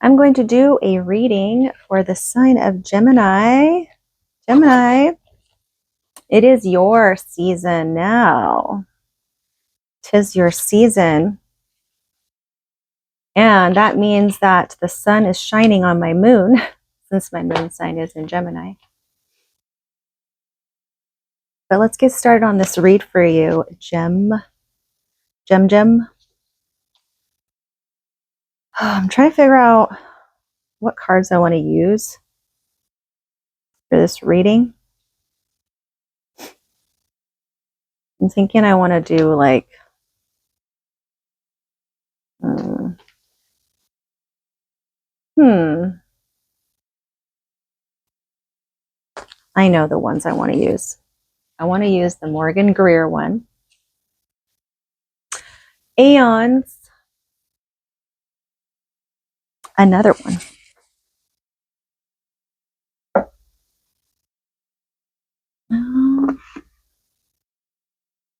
I'm going to do a reading for the sign of Gemini. Gemini, it is your season now. 'Tis your season. And that means that the sun is shining on my moon, since my moon sign is in Gemini. But let's get started on this read for you, Gem. I'm trying to figure out what cards I want to use for this reading. I'm thinking I want to do like, I know the ones I want to use. I want to use the Morgan Greer one. Aeons. Another one.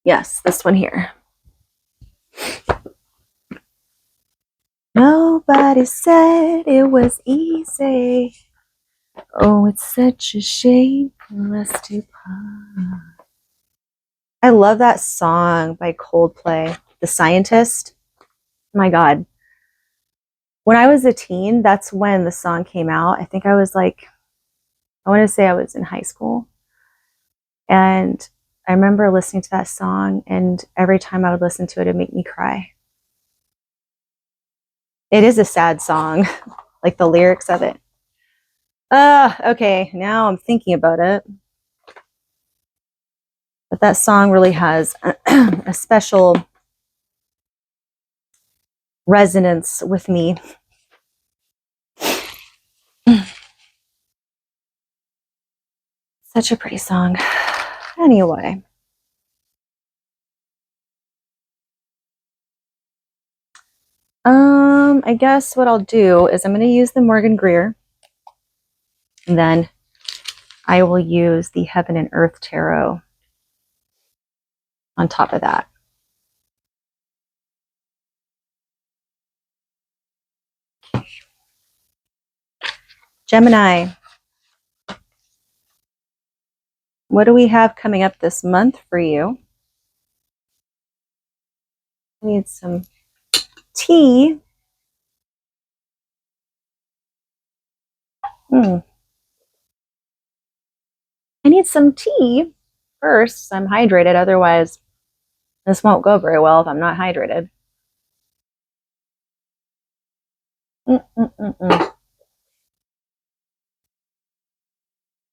Yes, this one here. Nobody said it was easy. Oh, it's such a shame for us to part. I love that song by Coldplay, The Scientist. My God. When I was a teen, that's when the song came out. I think I was like, I want to say I was in high school. And I remember listening to that song, and every time I would listen to it, it'd make me cry. It is a sad song, like the lyrics of it. Okay, now I'm thinking about it. But that song really has a special resonance with me. Such a pretty song. Anyway. I guess what I'll do is I'm going to use the Morgan Greer. And then I will use the Heaven and Earth Tarot on top of that. Gemini. What do we have coming up this month for you? I need some tea. I need some tea first. So I'm hydrated. Otherwise, this won't go very well if I'm not hydrated.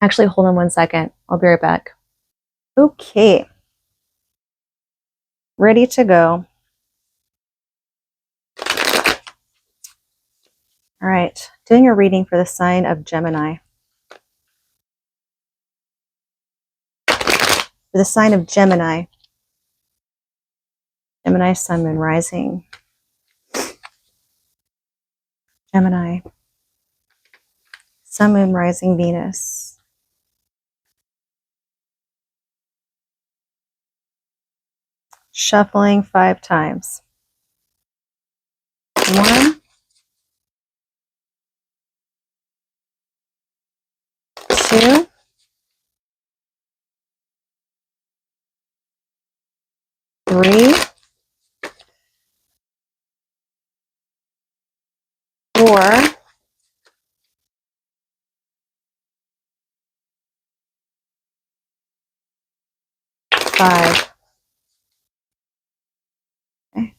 Actually, hold on one second. I'll be right back. Okay. Ready to go. All right. Doing a reading for the sign of Gemini. For the sign of Gemini. Gemini, Sun, Moon, Rising. Gemini. Sun, Moon, Rising, Venus. Shuffling 5 times. 1, 2, 3, 4, 5. Okay.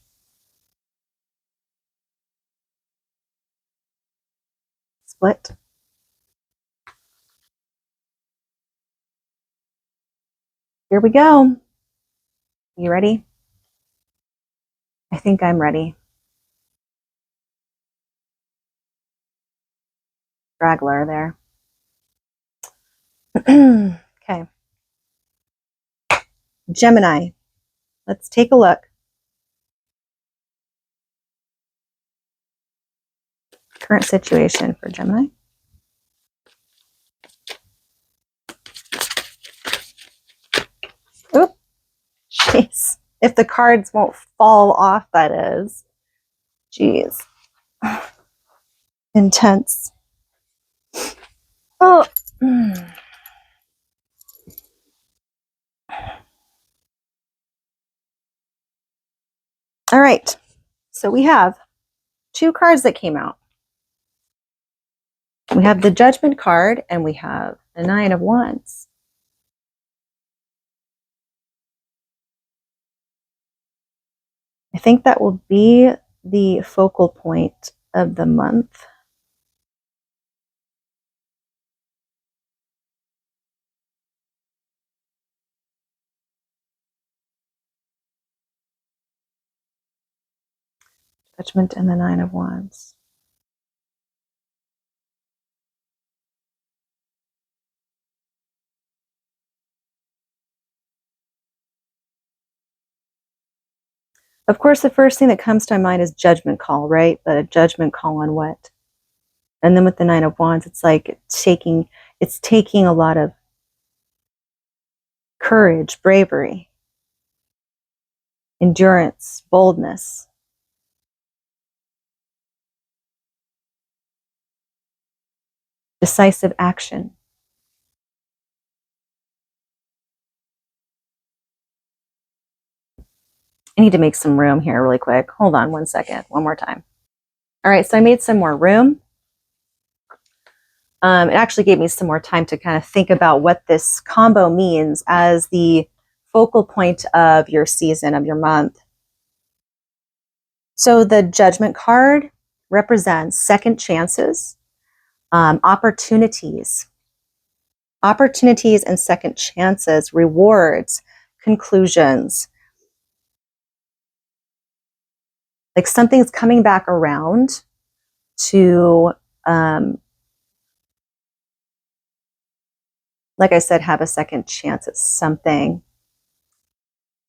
Split. Here we go. You ready? I think I'm ready. Straggler there. Okay. Gemini. Let's take a look. Current situation for Gemini. Oop. Jeez. If the cards won't fall off, that is. Jeez. intense. Oh. All right. So we have 2 cards that came out. We have the Judgment card and we have the 9 of Wands. I think that will be the focal point of the month. Judgment and the 9 of Wands. Of course, the first thing that comes to my mind is judgment call, right? But a judgment call on what? And then with the 9 of Wands, it's like it's taking a lot of courage, bravery, endurance, boldness. Decisive action. I need to make some room here really quick. Hold on 1 second. One more time. All right, so I made some more room. It actually gave me some more time to kind of think about what this combo means as the focal point of your season, of your month. So the Judgment card represents second chances, opportunities and second chances, rewards, conclusions. Like something's coming back around to, like I said, have a second chance at something.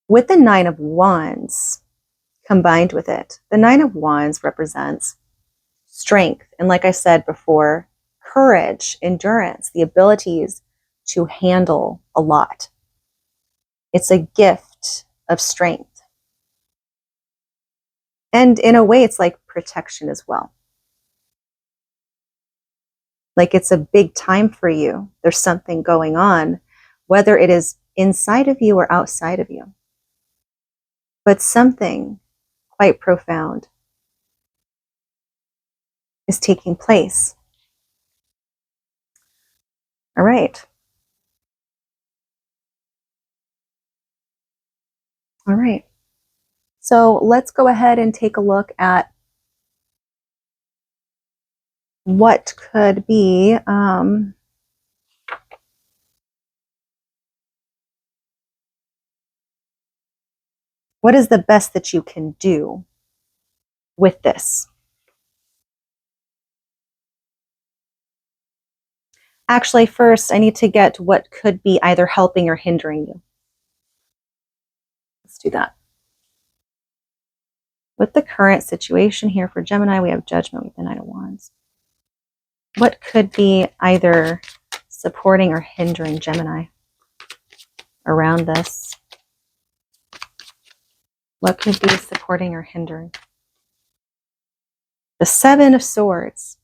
With the 9 of Wands combined with it, the 9 of Wands represents strength. And like I said before, courage, endurance, the abilities to handle a lot. It's a gift of strength. And in a way, it's like protection as well. Like it's a big time for you. There's something going on, whether it is inside of you or outside of you. But something quite profound is taking place. All right. All right. So let's go ahead and take a look at what could be what is the best that you can do with this? Actually, first, I need to get what could be either helping or hindering you. Let's do that. With the current situation here for Gemini, we have Judgment with the 9 of Wands. What could be either supporting or hindering Gemini around this? What could be supporting or hindering? The 7 of Swords.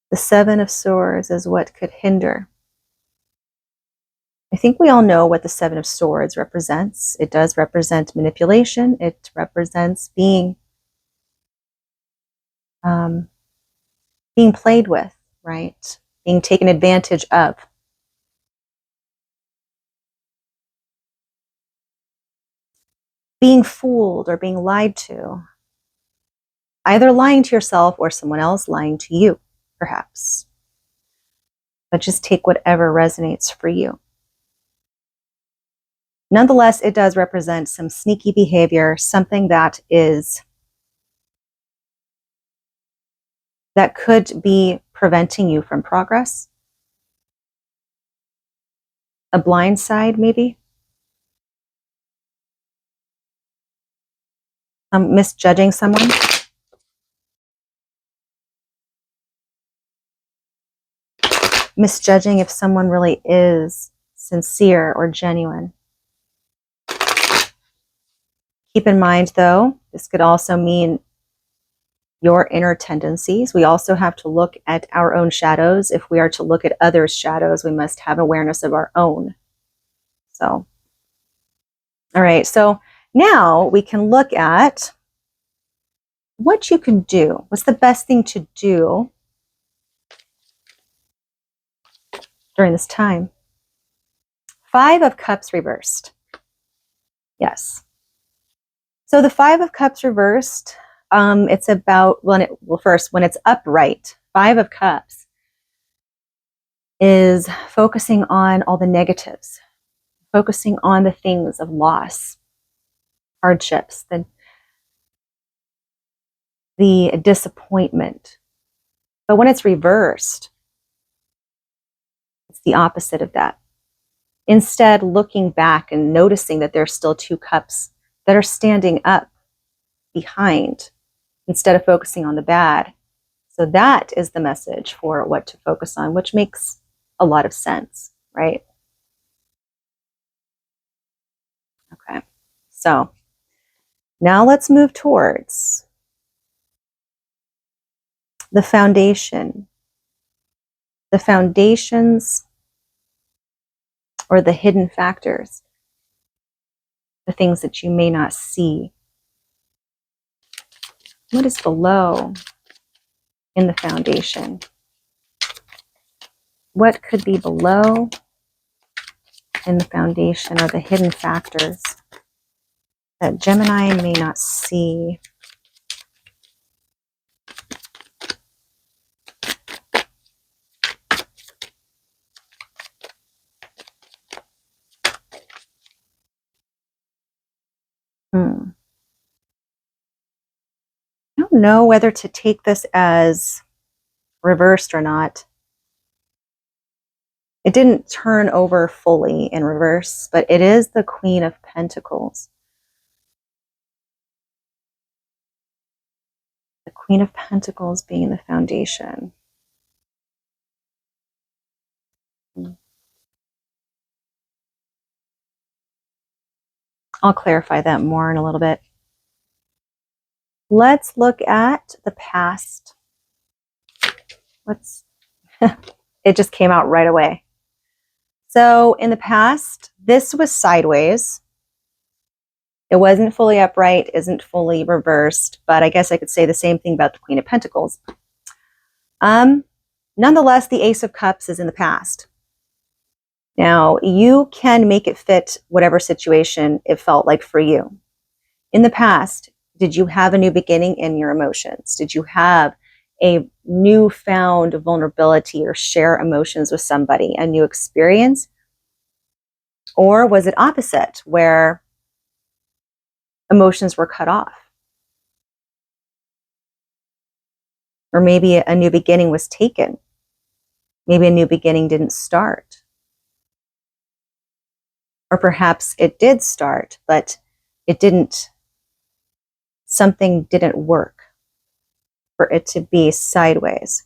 The 7 of Swords is what could hinder. I think we all know what the 7 of Swords represents. It does represent manipulation. It represents being played with, right? Being taken advantage of. Being fooled or being lied to. Either lying to yourself or someone else lying to you, perhaps. But just take whatever resonates for you. Nonetheless, it does represent some sneaky behavior, something that could be preventing you from progress. A blind side, maybe. Misjudging someone. Misjudging if someone really is sincere or genuine. Keep in mind, though, this could also mean your inner tendencies. We also have to look at our own shadows. If we are to look at others' shadows, we must have awareness of our own. So, all right. So now we can look at what you can do. What's the best thing to do during this time? 5 of Cups reversed. Yes. So the 5 of Cups reversed, it's about, first, when it's upright, 5 of Cups is focusing on all the negatives, focusing on the things of loss, hardships, the disappointment. But when it's reversed, it's the opposite of that. Instead, looking back and noticing that there's still 2 cups that are standing up behind instead of focusing on the bad. So that is the message for what to focus on, which makes a lot of sense, right? Okay, so now let's move towards the foundation. The foundations or the hidden factors, the things that you may not see. What is below in the foundation? What could be below in the foundation or the hidden factors that Gemini may not see? I don't know whether to take this as reversed or not. It didn't turn over fully in reverse, but it is the Queen of Pentacles. The Queen of Pentacles being the foundation. I'll clarify that more in a little bit. Let's look at the past. It just came out right away. So in the past, this was sideways. It wasn't fully upright, isn't fully reversed, but I guess I could say the same thing about the Queen of Pentacles. Nonetheless, the Ace of Cups is in the past. Now, you can make it fit whatever situation it felt like for you. In the past, did you have a new beginning in your emotions? Did you have a newfound vulnerability or share emotions with somebody, a new experience? Or was it opposite, where emotions were cut off? Or maybe a new beginning was taken. Maybe a new beginning didn't start. Or perhaps it did start, but something didn't work for it to be sideways.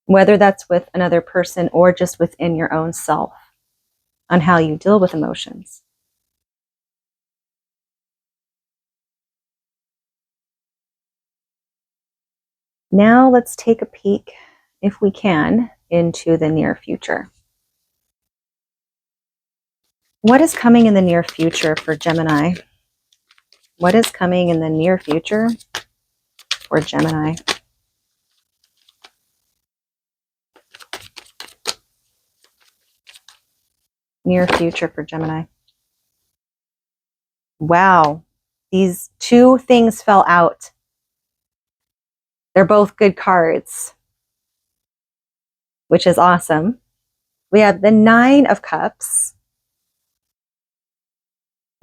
Whether that's with another person or just within your own self, on how you deal with emotions. Now let's take a peek, if we can, into the near future. What is coming in the near future for Gemini? What is coming in the near future for Gemini? Near future for Gemini. Wow, these 2 things fell out. They're both good cards, which is awesome. We have the 9 of Cups.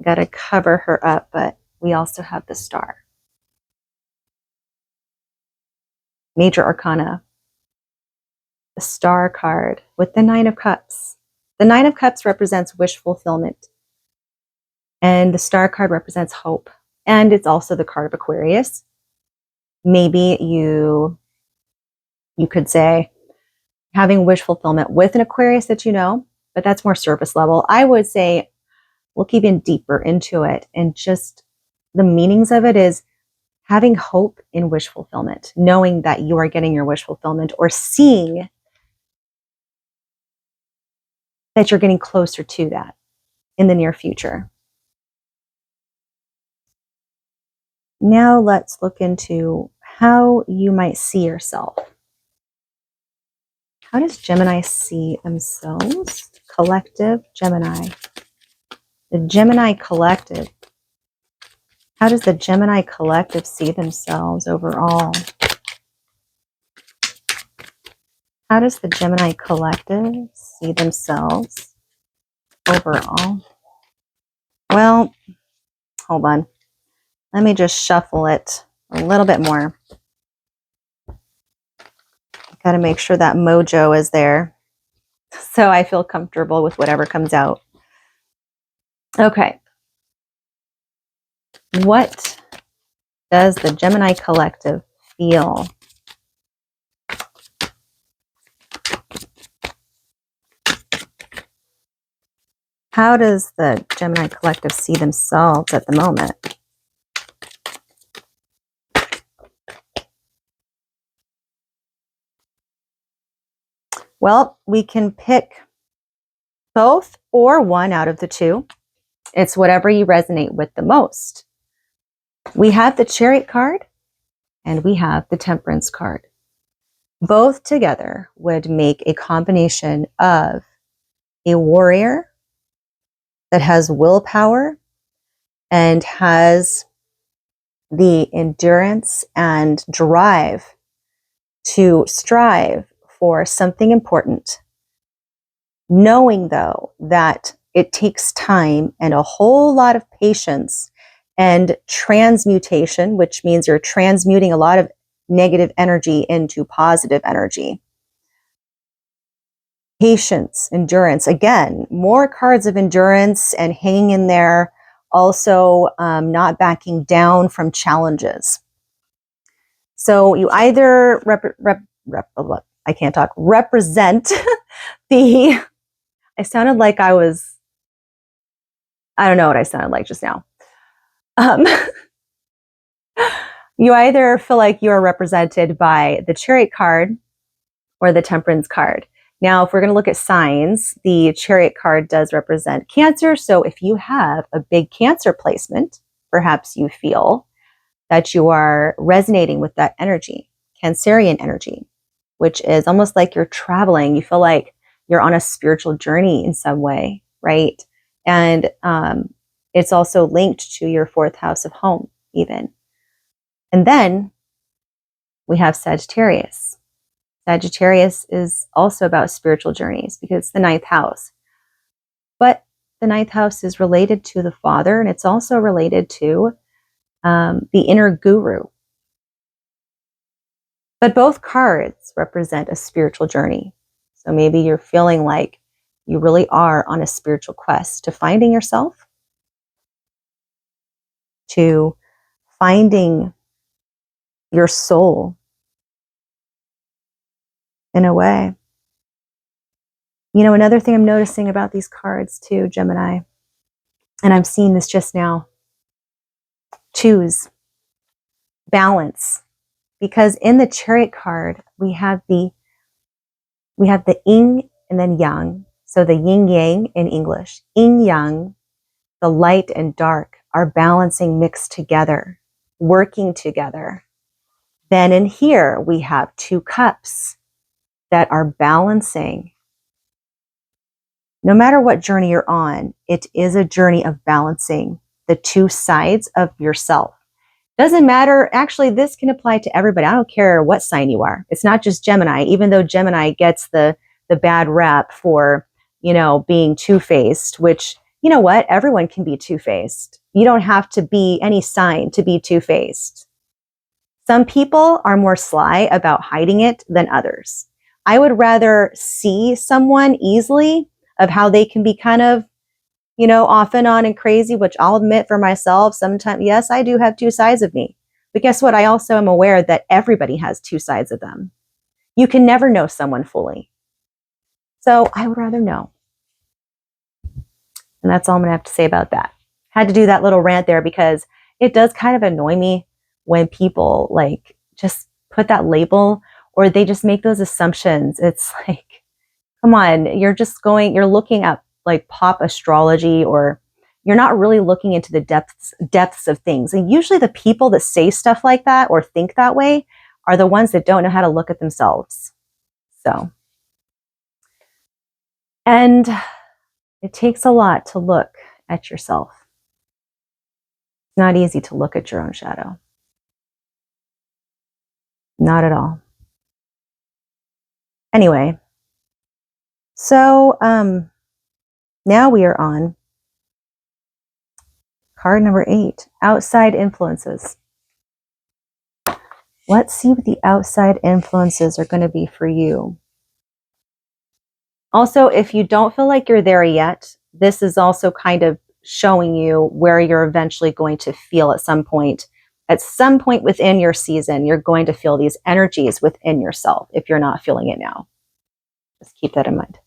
Got to cover her up, but we also have the Star. Major Arcana. The Star card with the 9 of Cups. The 9 of Cups represents wish fulfillment. And the Star card represents hope. And it's also the card of Aquarius. Maybe you could say having wish fulfillment with an Aquarius that you know, but that's more surface level. I would say look even deeper into it and just the meanings of it is having hope in wish fulfillment, knowing that you are getting your wish fulfillment, or seeing that you're getting closer to that in the near future. Now let's look into how you might see yourself. How does Gemini see themselves? Collective Gemini. The Gemini collective. How does the Gemini collective see themselves overall? How does the Gemini collective see themselves overall? Well, hold on. Let me just shuffle it a little bit more. Got to make sure that mojo is there so I feel comfortable with whatever comes out. Okay. What does the Gemini collective feel? How does the Gemini collective see themselves at the moment? Well, we can pick both or one out of the two. It's whatever you resonate with the most. We have the Chariot card and we have the Temperance card. Both together would make a combination of a warrior that has willpower and has the endurance and drive to strive for something important, knowing though that it takes time and a whole lot of patience and transmutation, which means you're transmuting a lot of negative energy into positive energy. Patience, endurance, again, more cards of endurance and hanging in there, also not backing down from challenges. So you either represent the, I sounded like I don't know what I sounded like just now. You either feel like you're represented by the Chariot card or the Temperance card. Now, if we're going to look at signs, the Chariot card does represent Cancer. So if you have a big Cancer placement, perhaps you feel that you are resonating with that energy, Cancerian energy, which is almost like you're traveling. You feel like you're on a spiritual journey in some way, right? And it's also linked to your fourth house of home, even. And then we have Sagittarius. Sagittarius is also about spiritual journeys because it's the ninth house. But the ninth house is related to the father, and it's also related to the inner guru. But both cards represent a spiritual journey. So maybe you're feeling like you really are on a spiritual quest to finding yourself, to finding your soul in a way. You know, another thing I'm noticing about these cards too, Gemini, and I'm seeing this just now, choose, balance. Because in the Chariot card, we have the yin and then yang. So the yin yang in English, yin yang, the light and dark are balancing mixed together, working together. Then in here, we have two cups that are balancing. No matter what journey you're on, it is a journey of balancing the two sides of yourself. Doesn't matter. Actually, this can apply to everybody. I don't care what sign you are. It's not just Gemini, even though Gemini gets the bad rap for, you know, being two-faced, which, you know what? Everyone can be two-faced. You don't have to be any sign to be two-faced. Some people are more sly about hiding it than others. I would rather see someone easily of how they can be kind of, you know, off and on and crazy, which I'll admit for myself, sometimes, yes, I do have two sides of me. But guess what? I also am aware that everybody has two sides of them. You can never know someone fully. So I would rather know. And that's all I'm going to have to say about that. Had to do that little rant there because it does kind of annoy me when people like just put that label or they just make those assumptions. It's like, come on, you're looking at like pop astrology, or you're not really looking into the depths of things. And usually the people that say stuff like that or think that way are the ones that don't know how to look at themselves. So, and it takes a lot to look at yourself. It's not easy to look at your own shadow. Not at all. Anyway, so now we are on card number 8, outside influences. Let's see what the outside influences are going to be for you. Also, if you don't feel like you're there yet, this is also kind of showing you where you're eventually going to feel at some point. At some point within your season, you're going to feel these energies within yourself if you're not feeling it now. Just keep that in mind.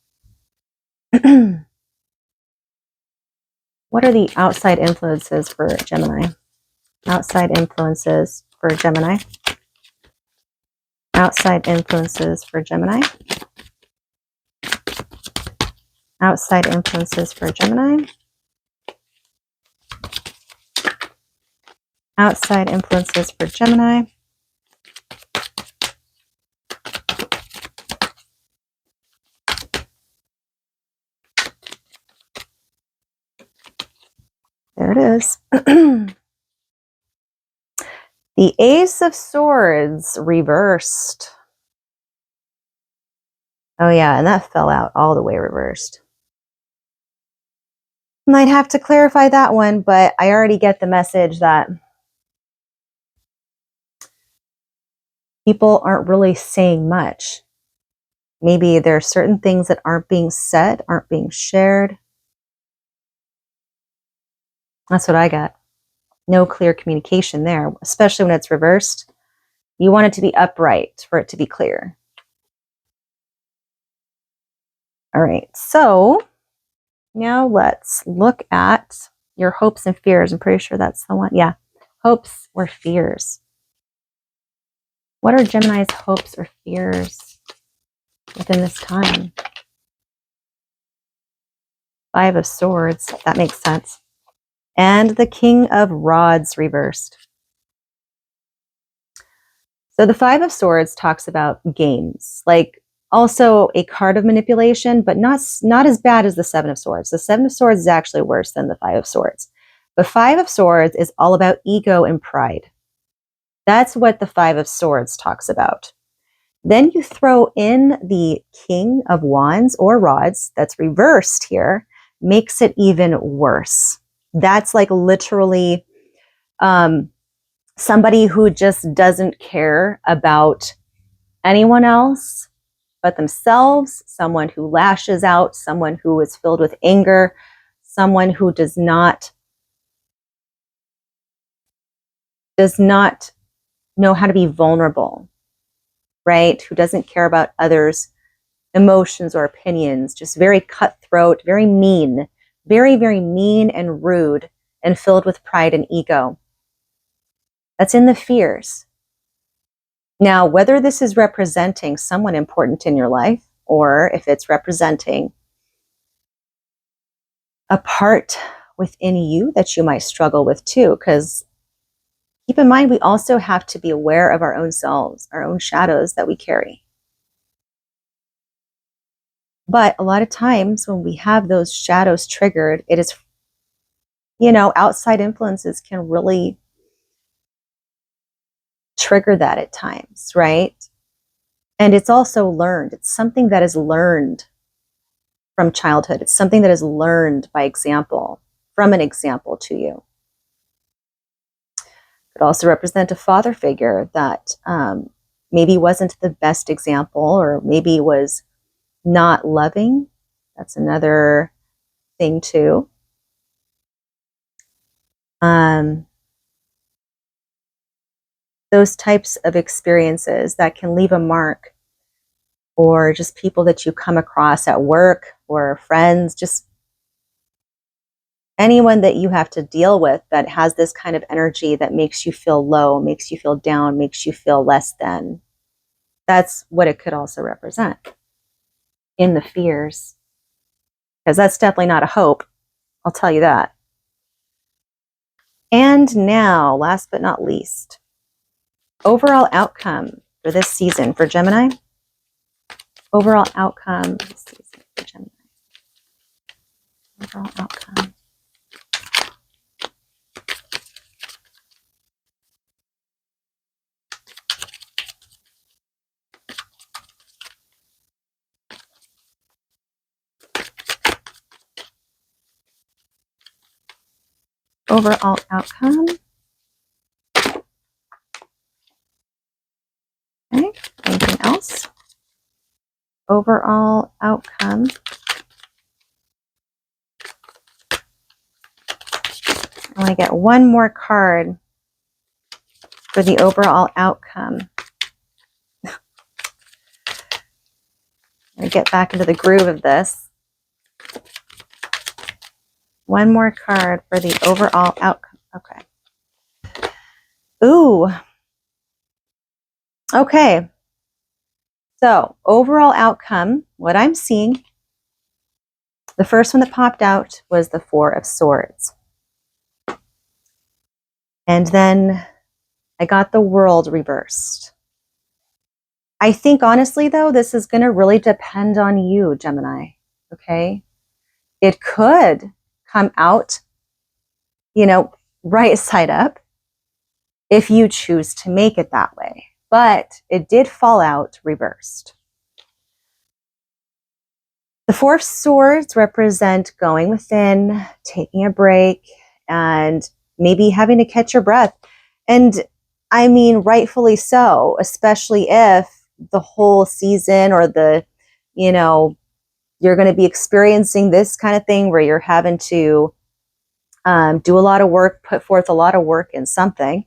What are the outside influences for Gemini? Outside influences for Gemini. Outside influences for Gemini. Outside influences for Gemini. Outside influences for Gemini. There it is. The Ace of Swords reversed. Oh yeah, and that fell out all the way reversed. Might have to clarify that one, but I already get the message that people aren't really saying much. Maybe there are certain things that aren't being said, aren't being shared. That's what I got. No clear communication there, especially when it's reversed. You want it to be upright for it to be clear. All right, so now let's look at your hopes and fears. I'm pretty sure that's the one. Yeah, hopes or fears. What are Gemini's hopes or fears within this time? 5 of Swords, that makes sense. And the King of Rods reversed. So the 5 of Swords talks about games, like also a card of manipulation, but not as bad as the 7 of Swords. The 7 of Swords is actually worse than the 5 of Swords. The 5 of Swords is all about ego and pride. That's what the 5 of Swords talks about. Then you throw in the King of Wands or Rods, that's reversed here, makes it even worse. That's like literally somebody who just doesn't care about anyone else but themselves, someone who lashes out, someone who is filled with anger, someone who does not know how to be vulnerable, right? Who doesn't care about others' emotions or opinions, just very cutthroat, very mean, very, very mean and rude and filled with pride and ego. That's in the fears. Now, whether this is representing someone important in your life or if it's representing a part within you that you might struggle with too, because keep in mind, we also have to be aware of our own selves, our own shadows that we carry. But a lot of times when we have those shadows triggered, it is, outside influences can really trigger that at times, right? And it's also learned. It's something that is learned from childhood. It's something that is learned by example, from an example to you. It could also represent a father figure that maybe wasn't the best example, or maybe was not loving. That's another thing too. Those types of experiences that can leave a mark, or just people that you come across at work or friends, just anyone that you have to deal with that has this kind of energy that makes you feel low, makes you feel down, makes you feel less than. That's what it could also represent in the fears. Because that's definitely not a hope. I'll tell you that. And now, last but not least, overall outcome for this season for Gemini. Overall outcome this season for Gemini. Overall outcome. Overall outcome. Okay, anything else? Overall outcome. I want to get one more card for the overall outcome. I'm going to get back into the groove of this. One more card for the overall outcome. Okay. Ooh. Okay. So, overall outcome, what I'm seeing, the first one that popped out was the Four of Swords. And then I got the World reversed. I think honestly, though, this is going to really depend on you, Gemini. Okay. It could come out, right side up if you choose to make it that way. But it did fall out reversed. The Four of Swords represent going within, taking a break, and maybe having to catch your breath. And I mean, rightfully so, especially if the whole season or you're going to be experiencing this kind of thing where you're having to do a lot of work, put forth a lot of work in something,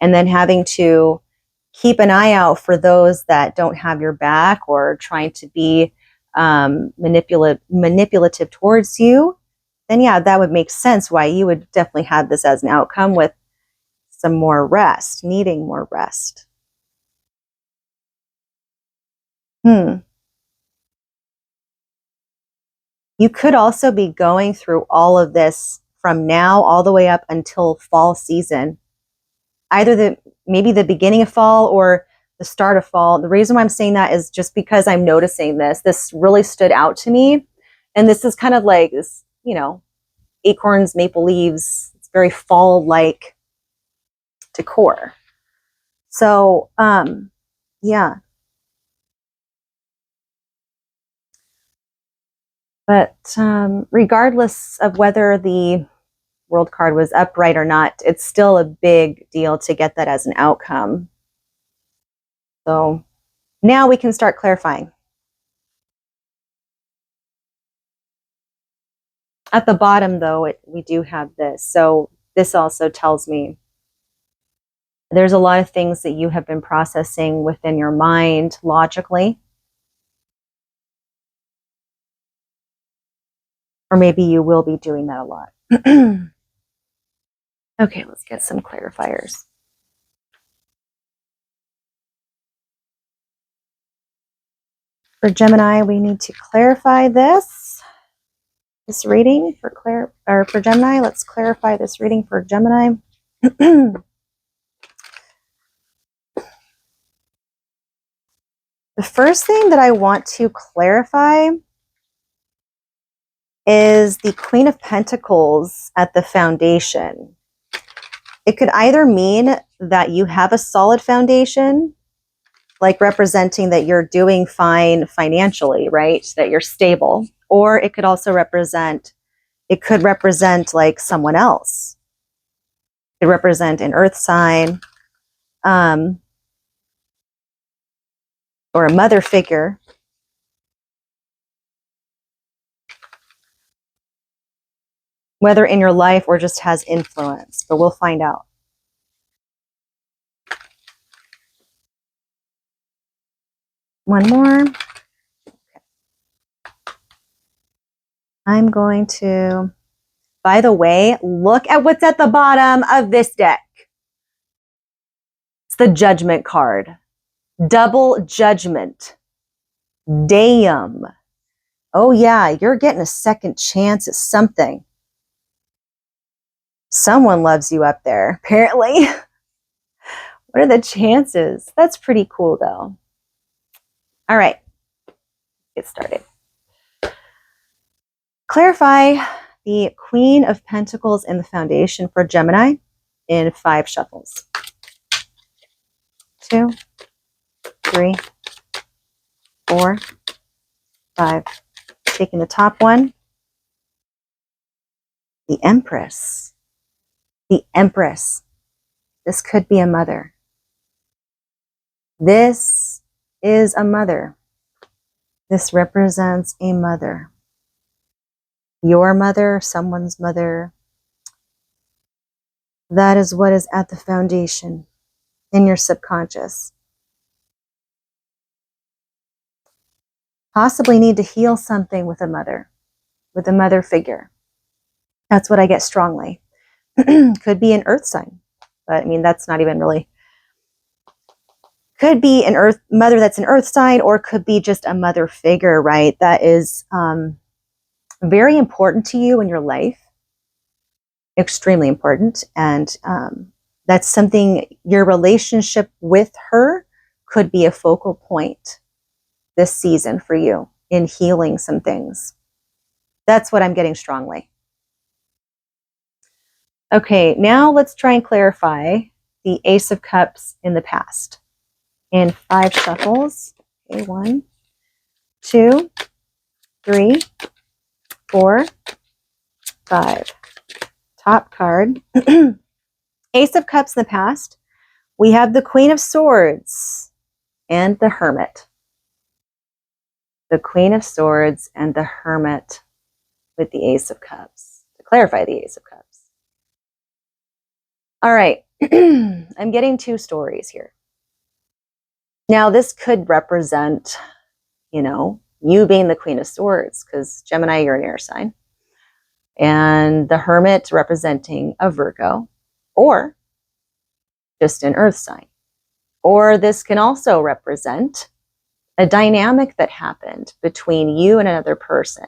and then having to keep an eye out for those that don't have your back or trying to be manipulative towards you, then yeah, that would make sense why you would definitely have this as an outcome with some more rest, needing more rest. You could also be going through all of this from now all the way up until fall season, either maybe the beginning of fall or the start of fall. The reason why I'm saying that is just because I'm noticing this really stood out to me. And this is kind of like this, acorns, maple leaves. It's very fall-like decor. So, yeah. But regardless of whether the World card was upright or not, it's still a big deal to get that as an outcome. So now we can start clarifying. At the bottom, though, we do have this. So this also tells me there's a lot of things that you have been processing within your mind logically. Or maybe you will be doing that a lot. Okay, let's get some clarifiers. For Gemini, we need to clarify this reading for Gemini. Let's clarify this reading for Gemini. The first thing that I want to clarify is the Queen of Pentacles at the foundation. It could either mean that you have a solid foundation, like representing that you're doing fine financially, right? That you're stable. Or it could also represent like someone else. It could represent an earth sign, or a mother figure. Whether in your life or just has influence, but we'll find out. One more. I'm going to By the way, look at what's at the bottom of this deck. It's the Judgment card. Double Judgment. Damn. Oh yeah, you're getting a second chance at something. Someone loves you up there, apparently. What are the chances? That's pretty cool, though. All right, get started. Clarify the Queen of Pentacles in the foundation for Gemini in 5 shuffles. 2, 3, 4, 5. Taking the top one. The Empress. The Empress. This could be a mother. This is a mother. This represents a mother. Your mother, someone's mother. That is what is at the foundation in your subconscious. Possibly need to heal something with a mother figure. That's what I get strongly. Could be an earth sign, but I mean, that's not even really. Could be an earth mother that's an earth sign, or could be just a mother figure, right? That is very important to you in your life. Extremely important. And that's something, your relationship with her could be a focal point this season for you in healing some things. That's what I'm getting strongly. Okay, now let's try and clarify the Ace of Cups in the past in 5 shuffles. Okay, 1, 2, 3, 4, 5. Top card. Ace of Cups in the past. We have the Queen of Swords and the Hermit. The Queen of Swords and the Hermit with the Ace of Cups. To clarify the Ace of Cups. All right. I'm getting 2 stories here. Now, this could represent, you being the Queen of Swords, because Gemini, you're an air sign. And the Hermit representing a Virgo, or just an earth sign. Or this can also represent a dynamic that happened between you and another person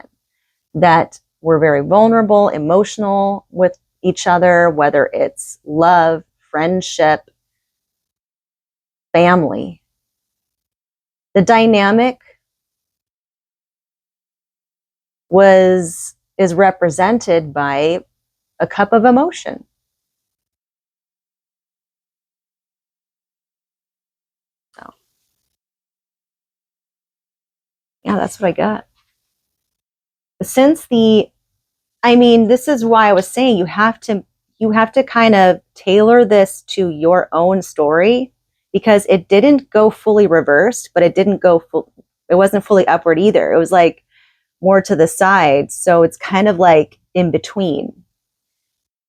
that were very vulnerable, emotional with each other, whether it's love, friendship, family. The dynamic is represented by a cup of emotion. So, yeah, that's what I got. Since this is why I was saying you have to kind of tailor this to your own story, because it didn't go fully reversed, but it wasn't fully upward either. It was like more to the side. So it's kind of like in between.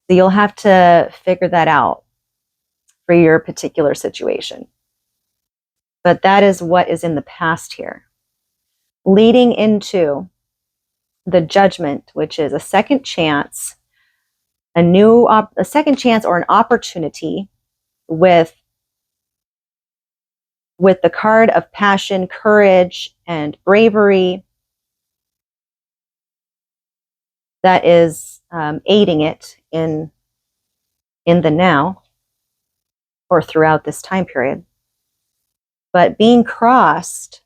So you'll have to figure that out for your particular situation. But that is what is in the past here. Leading into the Judgment, which is a second chance, a second chance or an opportunity with the card of passion, courage, and bravery that is aiding it in the now or throughout this time period. But being crossed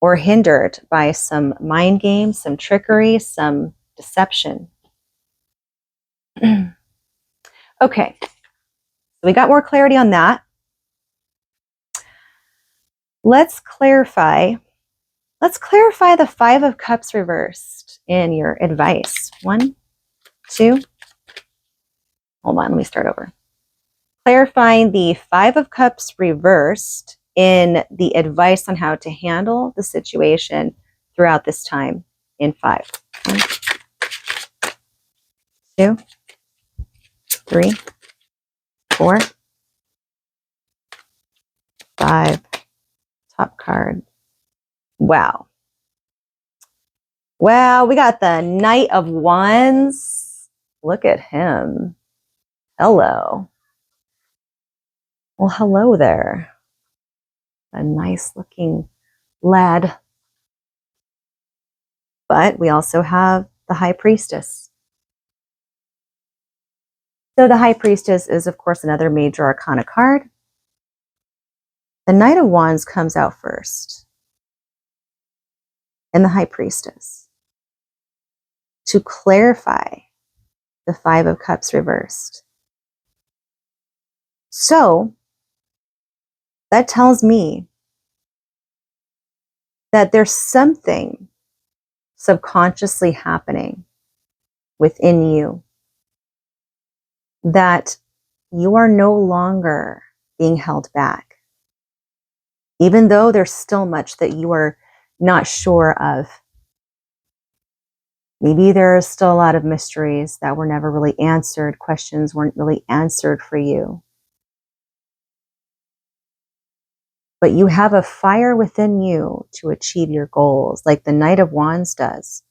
or hindered by some mind games, some trickery, some deception. Okay, so we got more clarity on that. Let's clarify the 5 of Cups reversed in your advice. 1, 2. Hold on, let me start over. Clarifying the 5 of Cups reversed in the advice on how to handle the situation throughout this time in 5. 1, 2, 3, 4, 5. Top card. Wow. Wow, we got the Knight of Wands. look at him. Hello. Well, hello there. A nice looking lad. But we also have the High Priestess. So the High Priestess is, of course, another major arcana card. The Knight of Wands comes out first, and the High Priestess, to clarify the Five of Cups reversed. So that tells me that there's something subconsciously happening within you, that you are no longer being held back, even though there's still much that you are not sure of. Maybe there's still a lot of mysteries that were never really answered, questions weren't really answered for you. But you have a fire within you to achieve your goals, like the Knight of Wands does.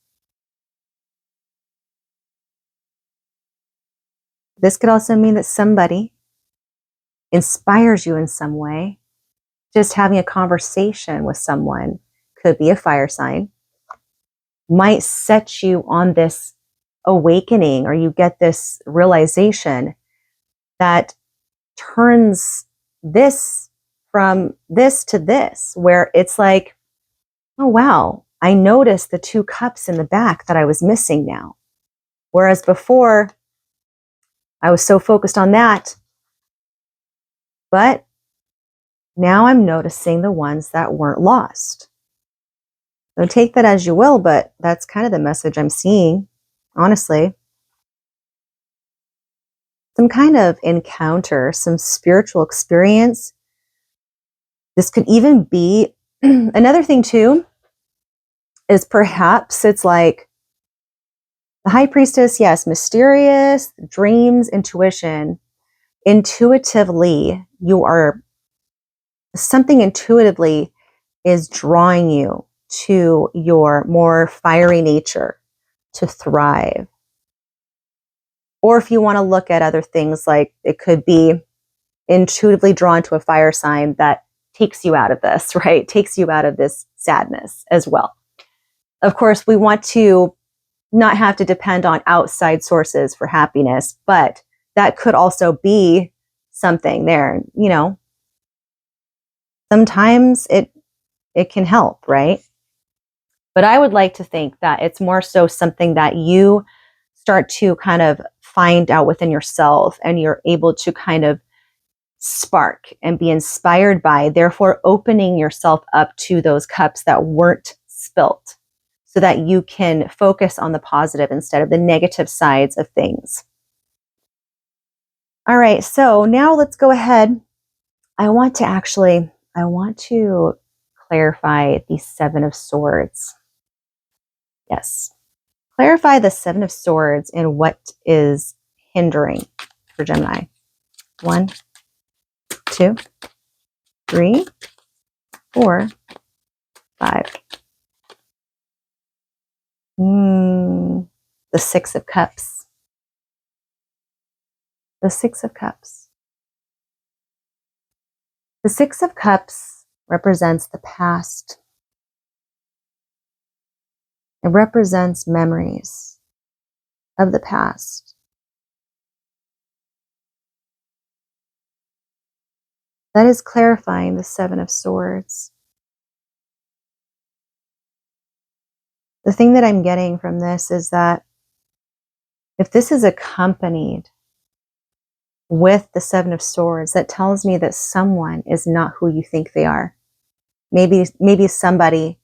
This could also mean that somebody inspires you in some way. Just having a conversation with someone, could be a fire sign, might set you on this awakening, or you get this realization that turns this from this to this, where it's like, oh wow, I noticed the two cups in the back that I was missing now. Whereas before, I was so focused on that, but now I'm noticing the ones that weren't lost. So take that as you will, but that's kind of the message I'm seeing, honestly. Some kind of encounter, some spiritual experience. This could even be another thing too, is perhaps it's like the High Priestess, yes, mysterious, dreams, intuition. Intuitively, something intuitively is drawing you to your more fiery nature to thrive. Or if you want to look at other things, like it could be intuitively drawn to a fire sign that takes you out of this, right? Takes you out of this sadness as well. Of course, we want to not have to depend on outside sources for happiness, but that could also be something there. You know, sometimes it can help, right? But I would like to think that it's more so something that you start to kind of find out within yourself, and you're able to kind of spark and be inspired by, therefore opening yourself up to those cups that weren't spilt, so that you can focus on the positive instead of the negative sides of things. All right, so now let's go ahead. I want to clarify the Seven of Swords. Yes. Clarify the Seven of Swords and what is hindering for Gemini. 1, 2, 3, 4, 5. The Six of Cups. The Six of Cups. The Six of Cups represents the past. It represents memories of the past. That is clarifying the Seven of Swords. The thing that I'm getting from this is that if this is accompanied with the Seven of Swords, that tells me that someone is not who you think they are. Maybe somebody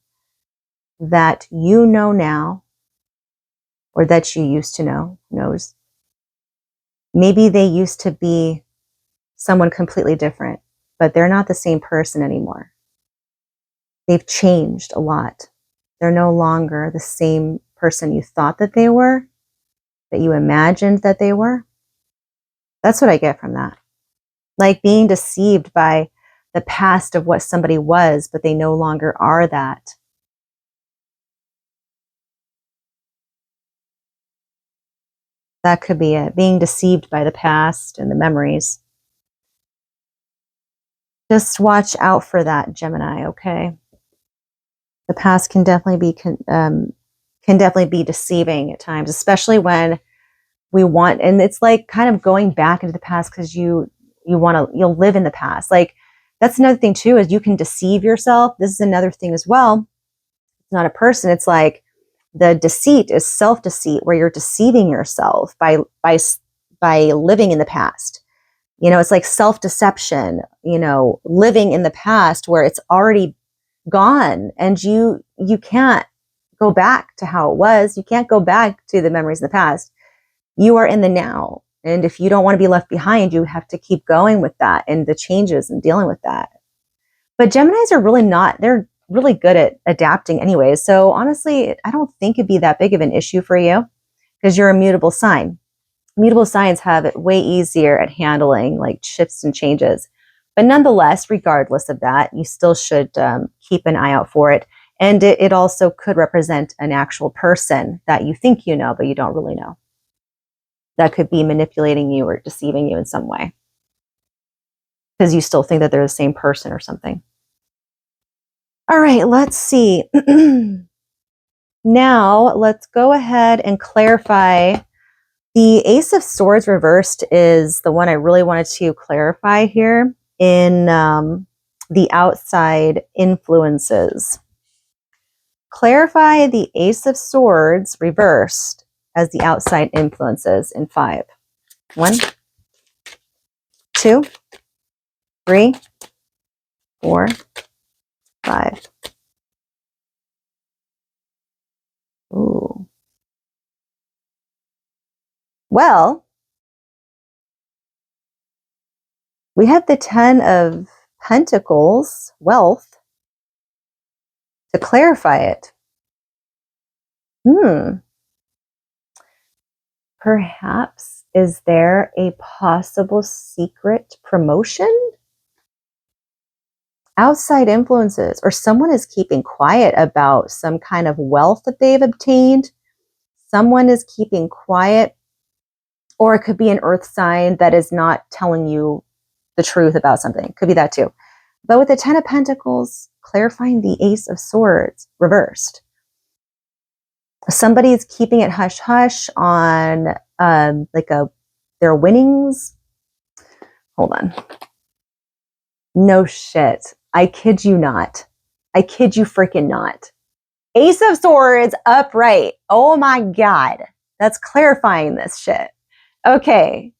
that you know now, or that you used to know, knows. Maybe they used to be someone completely different, but they're not the same person anymore. They've changed a lot. They're no longer the same person you thought that they were, that you imagined that they were. That's what I get from that. Like being deceived by the past of what somebody was, but they no longer are that. That could be it. Being deceived by the past and the memories. Just watch out for that, Gemini, okay? The past can definitely be deceiving at times, especially when we want, and it's like kind of going back into the past because you'll live in the past. Like that's another thing too, is you can deceive yourself. This is another thing as well. It's not a person. It's like the deceit is self-deceit, where you're deceiving yourself by living in the past. You know, it's like self-deception, you know, living in the past where it's already gone and you can't go back to how it was. You can't go back to the memories in the past. You are in the now. And if you don't want to be left behind, you have to keep going with that and the changes and dealing with that. But Geminis are really not, they're really good at adapting anyways. So honestly, I don't think it'd be that big of an issue for you because you're a mutable sign. Mutable signs have it way easier at handling like shifts and changes. But nonetheless, regardless of that, you still should keep an eye out for it. And it also could represent an actual person that you think you know, but you don't really know. That could be manipulating you or deceiving you in some way because you still think that they're the same person or something. All right, let's see. Now, let's go ahead and clarify. The Ace of Swords reversed is the one I really wanted to clarify here in the outside influences. Clarify the Ace of Swords reversed as the outside influences in 5. 1, 2, 3, 4, 5. Ooh. Well, we have the 10 of Pentacles, wealth, to clarify it. Perhaps, is there a possible secret promotion? Outside influences, or someone is keeping quiet about some kind of wealth that they've obtained. Someone is keeping quiet, or it could be an earth sign that is not telling you the truth about something. Could be that too. But with the 10 of Pentacles, clarifying the Ace of Swords reversed. Somebody is keeping it hush hush on their winnings. Hold on. No shit. I kid you not. I kid you freaking not. Ace of Swords upright. Oh my God. That's clarifying this shit. Okay.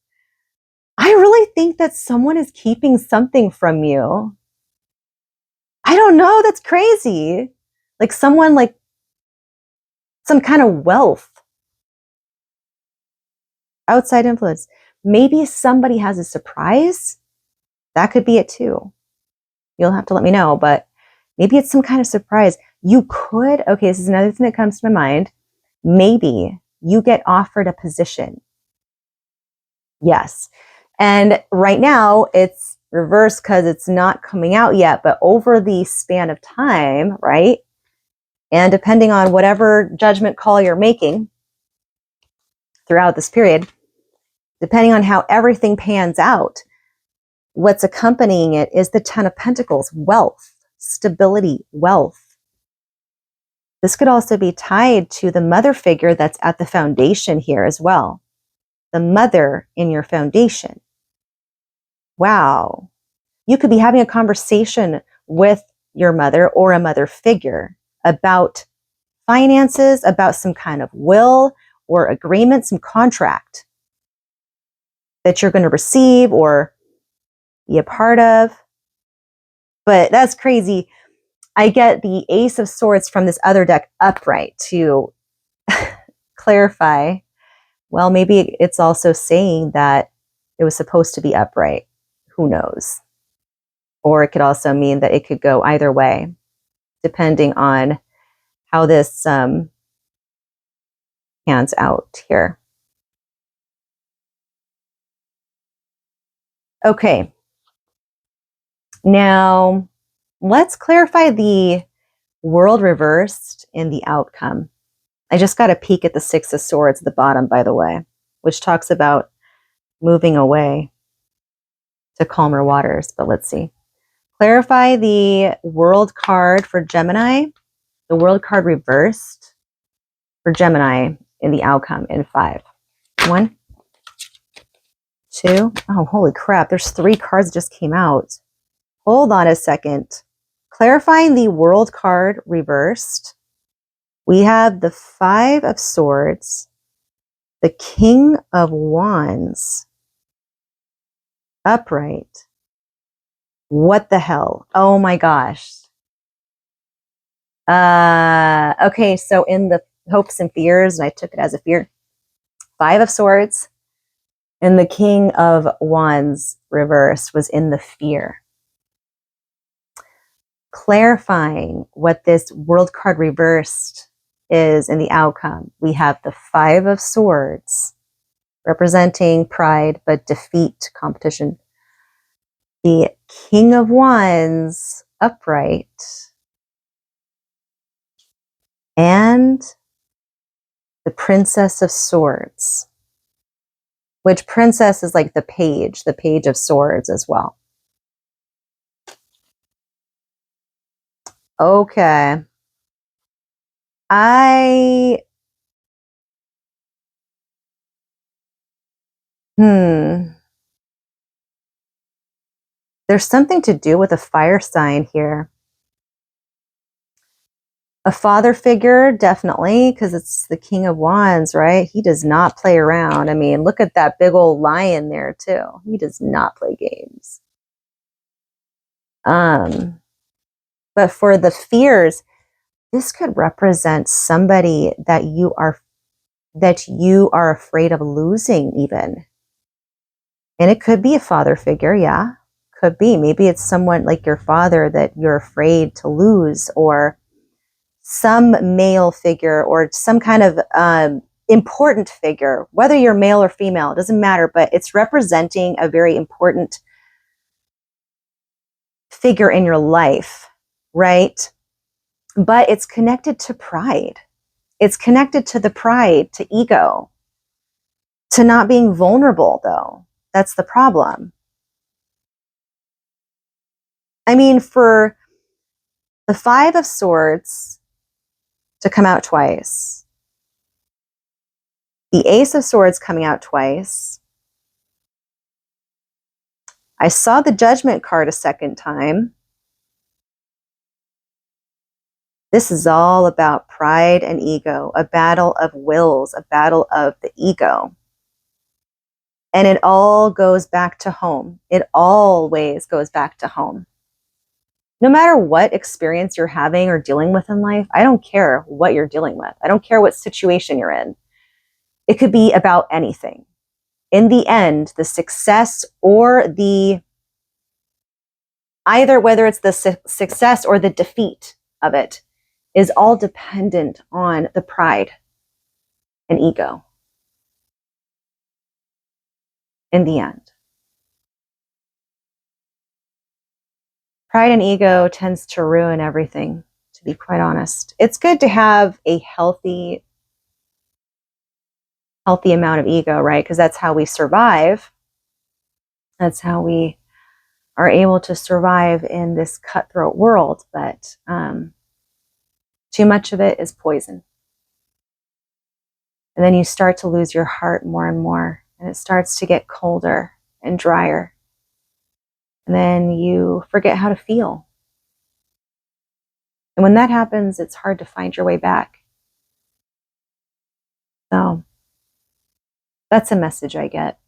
I really think that someone is keeping something from you. I don't know. That's crazy. Like someone, like some kind of wealth. Outside influence. Maybe somebody has a surprise. That could be it too. You'll have to let me know, but maybe it's some kind of surprise. You could, okay, this is another thing that comes to my mind. Maybe you get offered a position. Yes. And right now it's reversed because it's not coming out yet, but over the span of time, right? And depending on whatever judgment call you're making throughout this period, depending on how everything pans out, what's accompanying it is the 10 of Pentacles, wealth, stability, wealth. This could also be tied to the mother figure that's at the foundation here as well. The mother in your foundation. Wow. You could be having a conversation with your mother or a mother figure about finances, about some kind of will or agreement, some contract that you're going to receive or be a part of. But that's crazy. I get the Ace of Swords from this other deck upright to clarify. Well, maybe it's also saying that it was supposed to be upright. Who knows? Or it could also mean that it could go either way, depending on how this pans out here. Okay. Now, let's clarify the world reversed in the outcome. I just got a peek at the 6 of Swords at the bottom, by the way. which talks about moving away to calmer waters. But let's see. Clarify the world card for Gemini, the world card reversed for Gemini in the outcome in 5. 1, 2. Oh, holy crap. There's 3 cards that just came out. Hold on a second. Clarifying the world card reversed. We have the 5 of Swords, the King of Wands, upright. What the hell? Oh my gosh. Okay, so in the hopes and fears, and I took it as a fear, 5 of Swords and the King of Wands reversed was in the fear. Clarifying what this world card reversed is in the outcome. We have the 5 of Swords representing pride but defeat, competition. The King of Wands upright. And the Princess of Swords, which princess is like the page of swords as well. Okay. There's something to do with a fire sign here. A father figure, definitely, because it's the King of Wands, right? He does not play around. I mean, look at that big old lion there, too. He does not play games. But for the fears, this could represent somebody that you are afraid of losing, even. And it could be a father figure, yeah. Could be. Maybe it's someone like your father that you're afraid to lose, or some male figure, or some kind of important figure, whether you're male or female, it doesn't matter, but it's representing a very important figure in your life, right? But it's connected to pride. It's connected to the pride, to ego, to not being vulnerable, though. That's the problem. I mean, for the 5 of Swords to come out twice, the Ace of Swords coming out twice, I saw the Judgment card a second time. This is all about pride and ego, a battle of wills, a battle of the ego. And it all goes back to home. It always goes back to home. No matter what experience you're having or dealing with in life, I don't care what you're dealing with. I don't care what situation you're in. It could be about anything. In the end, the success or either whether it's the success or the defeat of it is all dependent on the pride and ego. In the end. Pride and ego tends to ruin everything, to be quite honest. It's good to have a healthy amount of ego, right? Because that's how we survive. That's how we are able to survive in this cutthroat world. But too much of it is poison. And then you start to lose your heart more and more. And it starts to get colder and drier. And then you forget how to feel. And when that happens, it's hard to find your way back. So that's a message I get.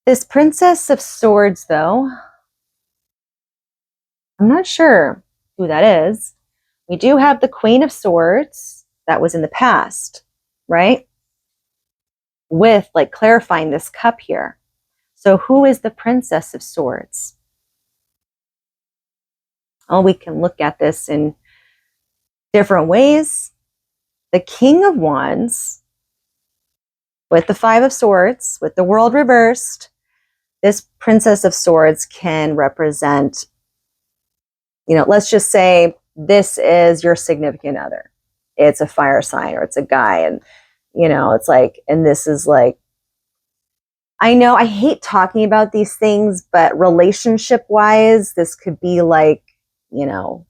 This Princess of Swords, though, I'm not sure who that is. We do have the Queen of Swords. That was in the past, right? With like clarifying this cup here. So who is the Princess of Swords? Oh, we can look at this in different ways. The King of Wands with the 5 of Swords, with the world reversed, this Princess of Swords can represent, let's just say this is your significant other. It's a fire sign or it's a guy, and you know, it's like, and this is like, I know I hate talking about these things, but relationship wise, this could be like, you know,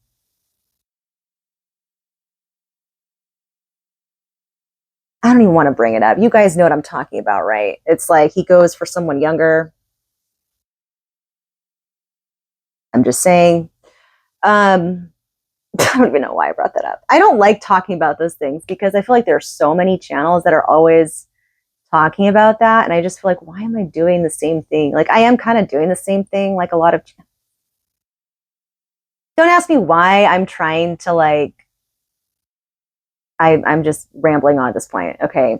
I don't even want to bring it up. You guys know what I'm talking about, right? It's like he goes for someone younger. I'm just saying. I don't even know why I brought that up. I don't like talking about those things because I feel like there are so many channels that are always talking about that. And I just feel like, why am I doing the same thing? Like, I am kind of doing the same thing, like a lot of. Don't ask me why I'm trying to, like, I'm just rambling on at this point. Okay.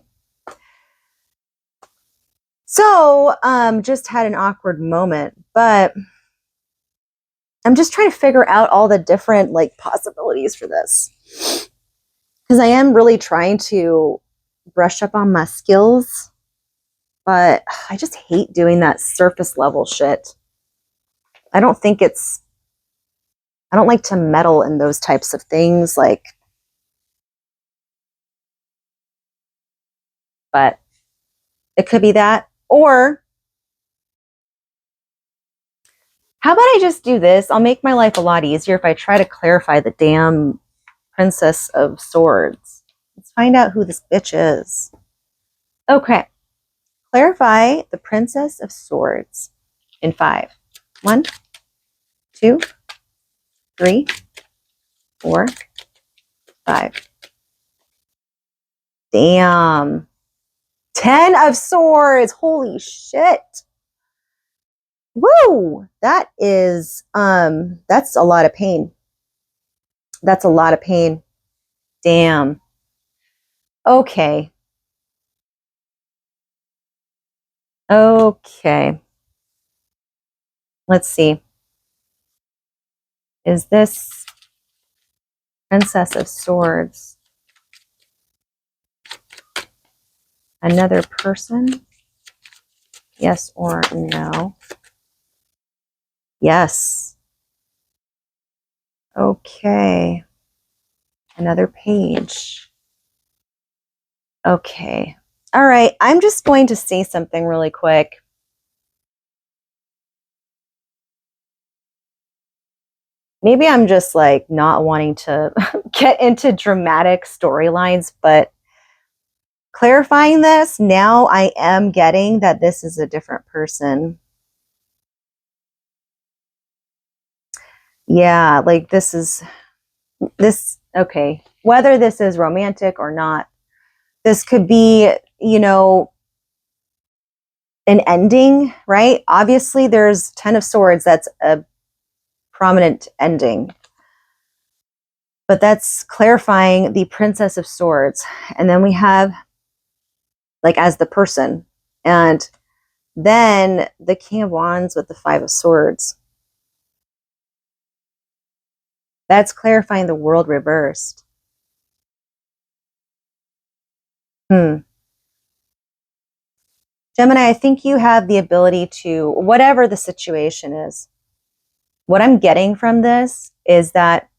So, just had an awkward moment, but I'm just trying to figure out all the different, like, possibilities for this. Because I am really trying to brush up on my skills, but I just hate doing that surface level shit. I don't think it's, I don't like to meddle in those types of things, like, but it could be that. Or how about I just do this? I'll make my life a lot easier if I try to clarify the damn Princess of Swords. Let's find out who this bitch is. Okay. Clarify the Princess of Swords in 5. 1, 2, 3, 4, 5. Damn. 10 of Swords. Holy shit. Woo! That is, that's a lot of pain. That's a lot of pain. Damn. Okay. Okay. Let's see. Is this Princess of Swords another person? Yes or no? Yes. Okay. Another page. Okay. All right. I'm just going to say something really quick. Maybe I'm just like not wanting to get into dramatic storylines, but clarifying this, now I am getting that this is a different person. Yeah, like this, okay. Whether this is romantic or not, this could be, you know, an ending, right? Obviously, there's 10 of Swords. That's a prominent ending. But that's clarifying the Princess of Swords. And then we have, like, as the person. And then the King of Wands with the 5 of Swords. That's clarifying the world reversed. Gemini, I think you have the ability to, whatever the situation is, what I'm getting from this is that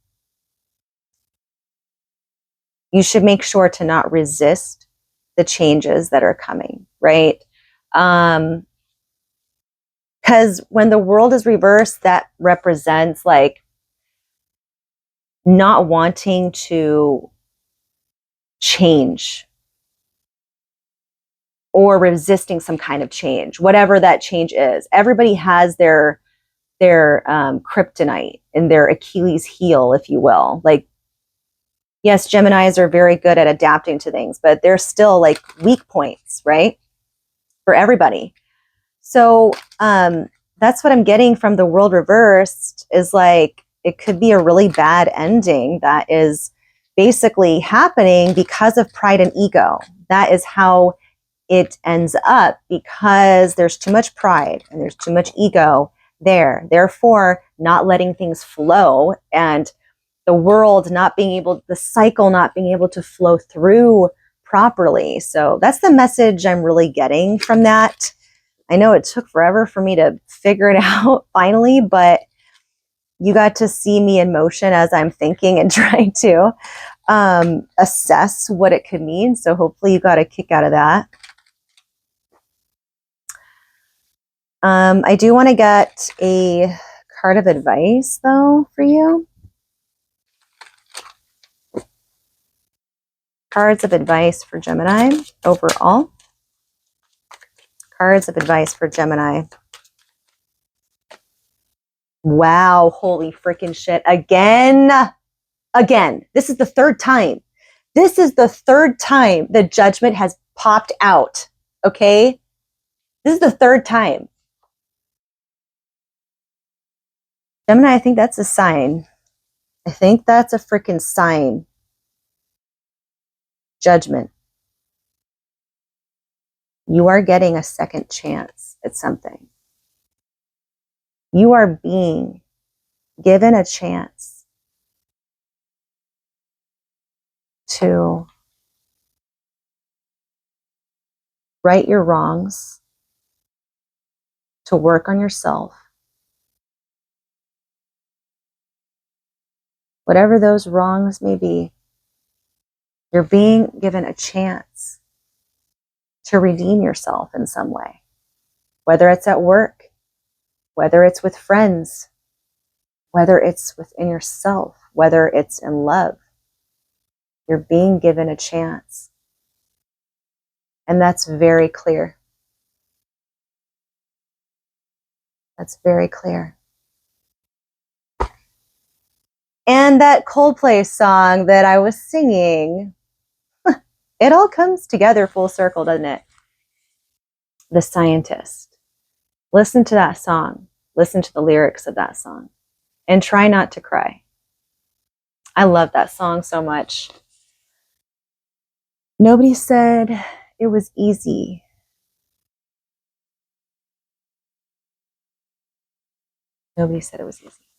you should make sure to not resist the changes that are coming, right? Because when the world is reversed, that represents like not wanting to change or resisting some kind of change, whatever that change is. Everybody has their kryptonite and their Achilles heel, if you will. Like, yes, Geminis are very good at adapting to things, but they're still like weak points, right? For everybody. So that's what I'm getting from the world reversed is like, it could be a really bad ending that is basically happening because of pride and ego. That is how it ends up, because there's too much pride and there's too much ego there. Therefore, not letting things flow and the world not being able, the cycle not being able to flow through properly. So that's the message I'm really getting from that. I know it took forever for me to figure it out finally, but you got to see me in motion as I'm thinking and trying to. assess what it could mean. So hopefully you got a kick out of that. I do want to get a card of advice, though, for you. Cards of advice for Gemini overall. Cards of advice for Gemini. Wow, holy freaking shit. Again. This is the third time. This is the third time the Judgment has popped out. Okay? This is the third time. Gemini, I think that's a sign. I think that's a freaking sign. Judgment. You are getting a second chance at something. You are being given a chance to right your wrongs, to work on yourself. Whatever those wrongs may be, you're being given a chance to redeem yourself in some way. Whether it's at work, whether it's with friends, whether it's within yourself, whether it's in love, you're being given a chance. And that's very clear. That's very clear. And that Coldplay song that I was singing, it all comes together full circle, doesn't it? The Scientist. Listen to that song. Listen to the lyrics of that song. And try not to cry. I love that song so much. Nobody said it was easy. Nobody said it was easy.